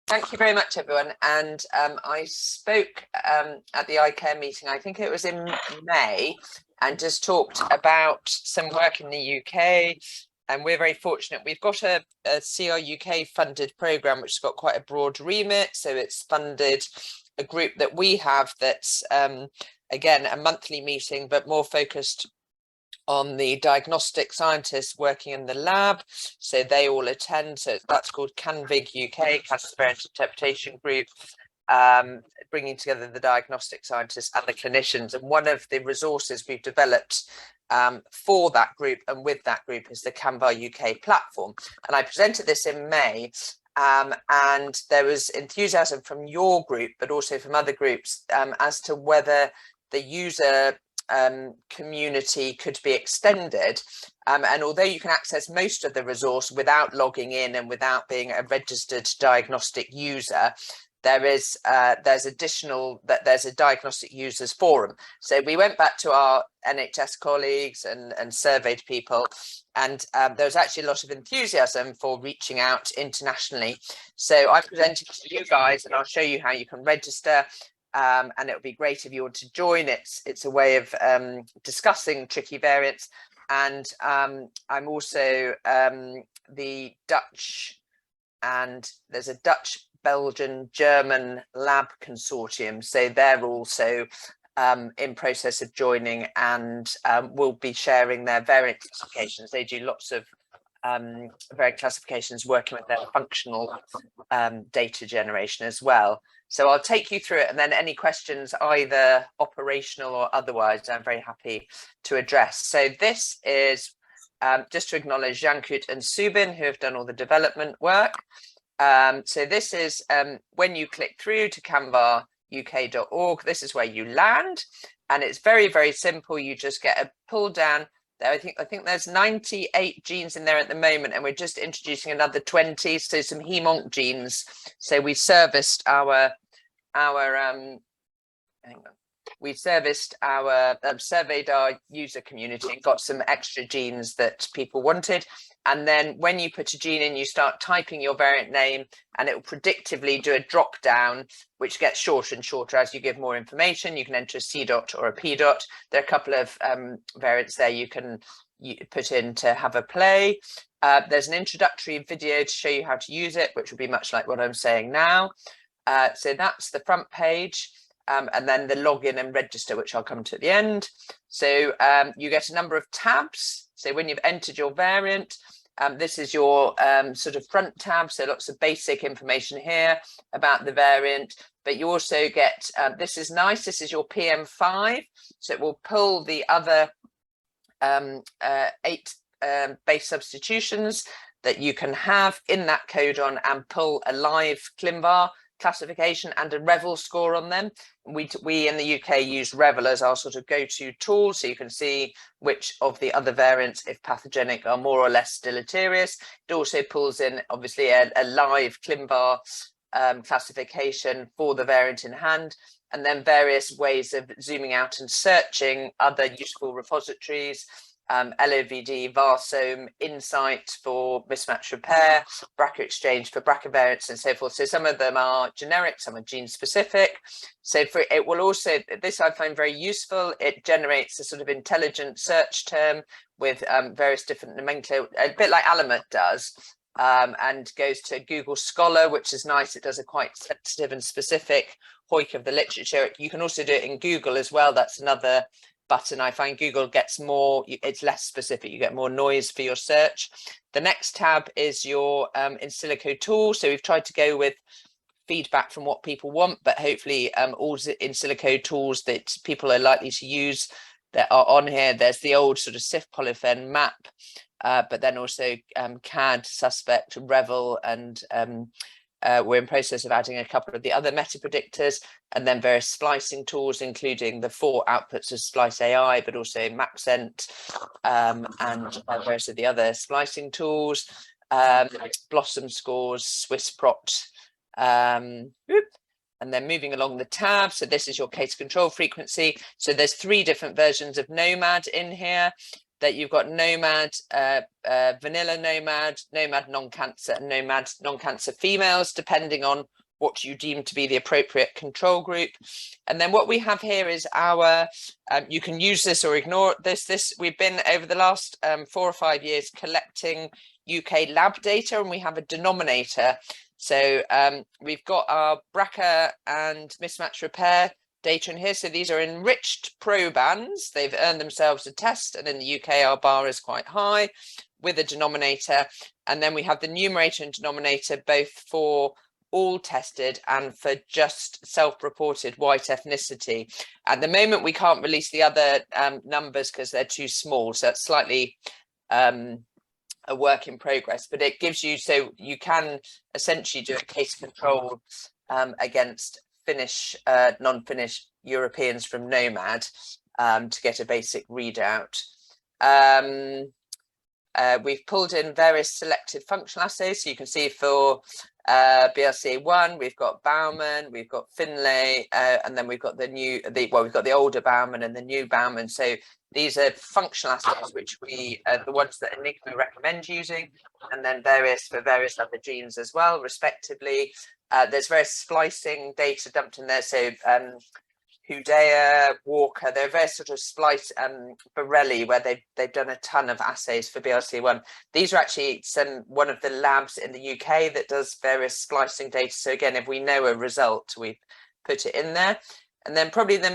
Thank you very much, everyone. And I spoke at the ICARE meeting, I think it was in May, and just talked about some work in the UK. And we're very fortunate. We've got a CR-UK funded programme, which has got quite a broad remit. So it's funded a group that we have that's, again, a monthly meeting, but more focused on the diagnostic scientists working in the lab. So they all attend. So that's called CanVar-UK, Cancer Variant Interpretation Group, bringing together the diagnostic scientists and the clinicians. And one of the resources we've developed for that group and with that group is the CanVar-UK platform. And I presented this in May. And there was enthusiasm from your group, but also from other groups as to whether the user community could be extended. And although you can access most of the resource without logging in and without being a registered diagnostic user, there's a diagnostic users forum. So we went back to our NHS colleagues and surveyed people, and there was actually a lot of enthusiasm for reaching out internationally. So I presented to you guys, and I'll show you how you can register. And it would be great if you want to join. It's a way of discussing tricky variants. And I'm also the Dutch, and there's a Dutch, Belgian, German lab consortium. So they're also in process of joining, and will be sharing their variant classifications. They do lots of variant classifications, working with their functional data generation as well. So I'll take you through it, and then any questions, either operational or otherwise, I'm very happy to address. So this is just to acknowledge Jankut and Subin, who have done all the development work. So this is when you click through to CanVar-UK.org, this is where you land, and it's very, very simple. You just get a pull down there. I think there's 98 genes in there at the moment, and we're just introducing another 20, so some hem-onc genes. So we serviced our surveyed our user community and got some extra genes that people wanted. And then when you put a gene in, you start typing your variant name, and it will predictively do a drop down, which gets shorter and shorter as you give more information. You can enter a C dot or a P dot. There are a couple of variants there you can put in to have a play. There's an introductory video to show you how to use it, which will be much like what I'm saying now. So that's the front page. And then the login and register, which I'll come to at the end. So you get a number of tabs. So when you've entered your variant, this is your sort of front tab. So lots of basic information here about the variant. But you also get, this is nice, this is your PM5. So it will pull the other 8 base substitutions that you can have in that codon, and pull a live ClinVar classification and a Revel score on them. We in the UK use Revel as our sort of go-to tool, so you can see which of the other variants, if pathogenic, are more or less deleterious. It also pulls in obviously a live ClinVar classification for the variant in hand, and then various ways of zooming out and searching other useful repositories. LOVD, Varsome, Insight for mismatch repair, BRCA exchange for BRCA variants, and so forth. So some of them are generic, some are gene specific. So it will also, this I find very useful. It generates a sort of intelligent search term with various different nomenclature, a bit like Alamet does, and goes to Google Scholar, which is nice. It does a quite sensitive and specific hoik of the literature. You can also do it in Google as well. That's another button. I find Google gets more, it's less specific, you get more noise for your search. The next tab is your in silico tool. So we've tried to go with feedback from what people want, but hopefully all in silico tools that people are likely to use that are on here. There's the old sort of CIF polyphen map, but then also CAD, Suspect, Revel, and we're in process of adding a couple of the other meta predictors, and then various splicing tools, including the 4 outputs of Splice AI, but also Maxent, and various of the other splicing tools, Blossom scores, SwissProt, and then moving along the tab. So this is your case control frequency. So there's 3 different versions of Nomad in here. that you've got nomad, vanilla nomad, nomad non-cancer, and nomad non-cancer females, depending on what you deem to be the appropriate control group. And then what we have here is our, you can use this or ignore this. We've been over the last 4 or 5 years collecting UK lab data, and we have a denominator. So we've got our BRCA and mismatch repair data in here. So these are enriched probands. They've earned themselves a test, and in the UK our bar is quite high with a denominator. And then we have the numerator and denominator both for all tested and for just self-reported white ethnicity. At the moment we can't release the other numbers because they're too small, so it's slightly a work in progress, but it gives you, so you can essentially do a case control against Finnish, non-Finnish Europeans from Nomad to get a basic readout. We've pulled in various selected functional assays, so you can see for BRCA1 we've got Bauman, we've got Finlay, and then we've got we've got the older Bauman and the new Bauman. So these are functional assays which we the ones that Enigma recommend using, and then various other genes as well, respectively. There's various splicing data dumped in there, so Hudea, Walker, they're very sort of splice, Borelli, where they've done a ton of assays for BRCA1. These are actually one of the labs in the UK that does various splicing data. So again, if we know a result, we put it in there. And then probably the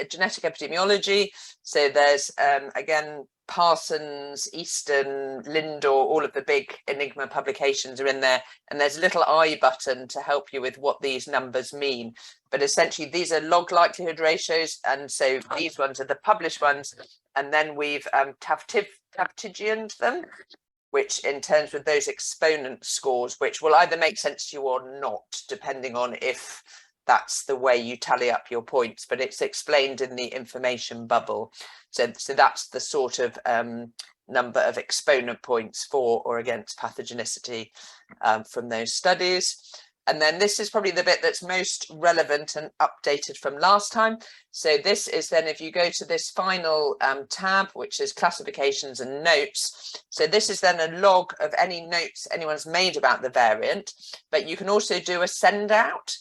genetic epidemiology. So there's again Parsons, Easton, Lindor, all of the big Enigma publications are in there, and there's a little I button to help you with what these numbers mean. But essentially these are log likelihood ratios, and so these ones are the published ones, and then we've Tavtigianed them, which in terms with those exponent scores, which will either make sense to you or not, depending on if that's the way you tally up your points, but it's explained in the information bubble. So that's the sort of number of exponent points for or against pathogenicity from those studies. And then this is probably the bit that's most relevant and updated from last time. So this is then, if you go to this final tab, which is classifications and notes. So this is then a log of any notes anyone's made about the variant, but you can also do a send out.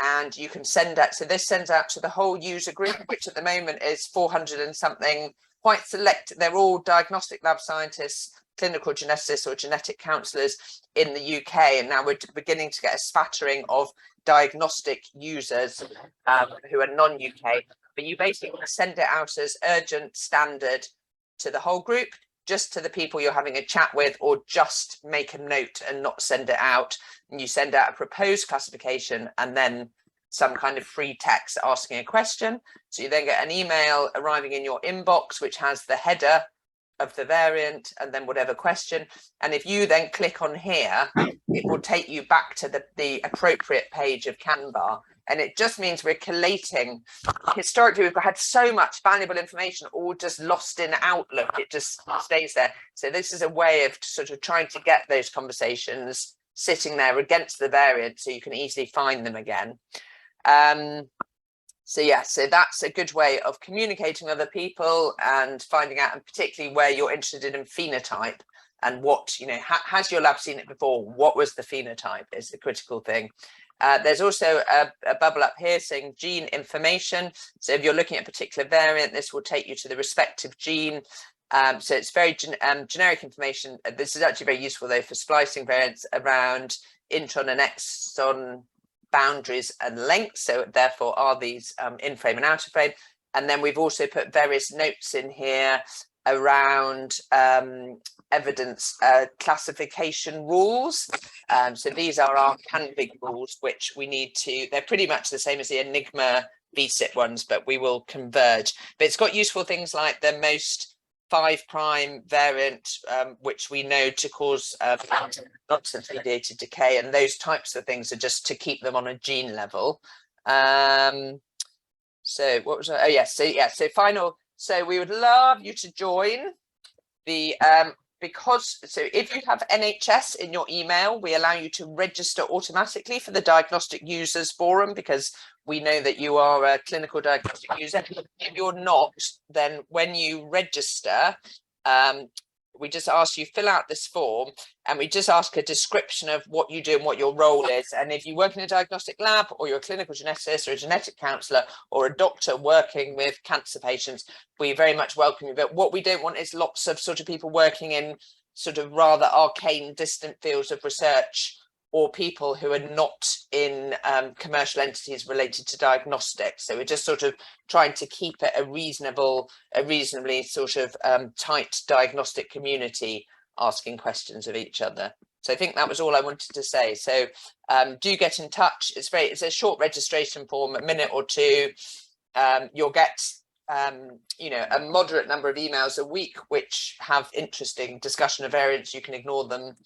And you can send out, so this sends out to the whole user group, which at the moment is 400 and something, quite select. They're all diagnostic lab scientists, clinical geneticists or genetic counsellors in the UK. And now we're beginning to get a spattering of diagnostic users who are non-UK. But you basically send it out as urgent standard to the whole group, just to the people you're having a chat with, or just make a note and not send it out. And you send out a proposed classification and then some kind of free text asking a question. So you then get an email arriving in your inbox, which has the header of the variant and then whatever question. And if you then click on here, it will take you back to the appropriate page of CanVar. And it just means we're collating. Historically, we've had so much valuable information all just lost in Outlook. It just stays there. So this is a way of sort of trying to get those conversations sitting there against the variant so you can easily find them again. So that's a good way of communicating with other people and finding out, and particularly where you're interested in phenotype and what, has your lab seen it before? What was the phenotype is the critical thing. There's also a bubble up here saying gene information. So if you're looking at a particular variant, this will take you to the respective gene. So it's very generic information. This is actually very useful though for splicing variants around intron and exon boundaries and lengths. So therefore are these in frame and out of frame. And then we've also put various notes in here around evidence classification rules. So these are our CanVig rules, which we need to, they're pretty much the same as the Enigma VSIP ones, but we will converge. But it's got useful things like the most 5' variant, which we know to cause nonsense-mediated decay, and those types of things are just to keep them on a gene level. So what was so final. So we would love you to join the because, so if you have NHS in your email, we allow you to register automatically for the Diagnostic Users Forum, because we know that you are a clinical diagnostic user. If you're not, then when you register, we just ask you fill out this form, and we just ask a description of what you do and what your role is. And if you work in a diagnostic lab, or you're a clinical geneticist or a genetic counsellor or a doctor working with cancer patients, we very much welcome you. But what we don't want is lots of sort of people working in sort of rather arcane, distant fields of research, or people who are not in commercial entities related to diagnostics. So we're just sort of trying to keep it a reasonably sort of tight diagnostic community, asking questions of each other. So I think that was all I wanted to say. So do get in touch. It's a short registration form, a minute or two. You'll get you know, a moderate number of emails a week which have interesting discussion of variants. You can ignore them.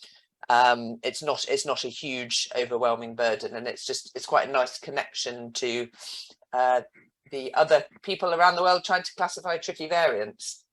It's not a huge overwhelming burden, and it's quite a nice connection to the other people around the world trying to classify tricky variants.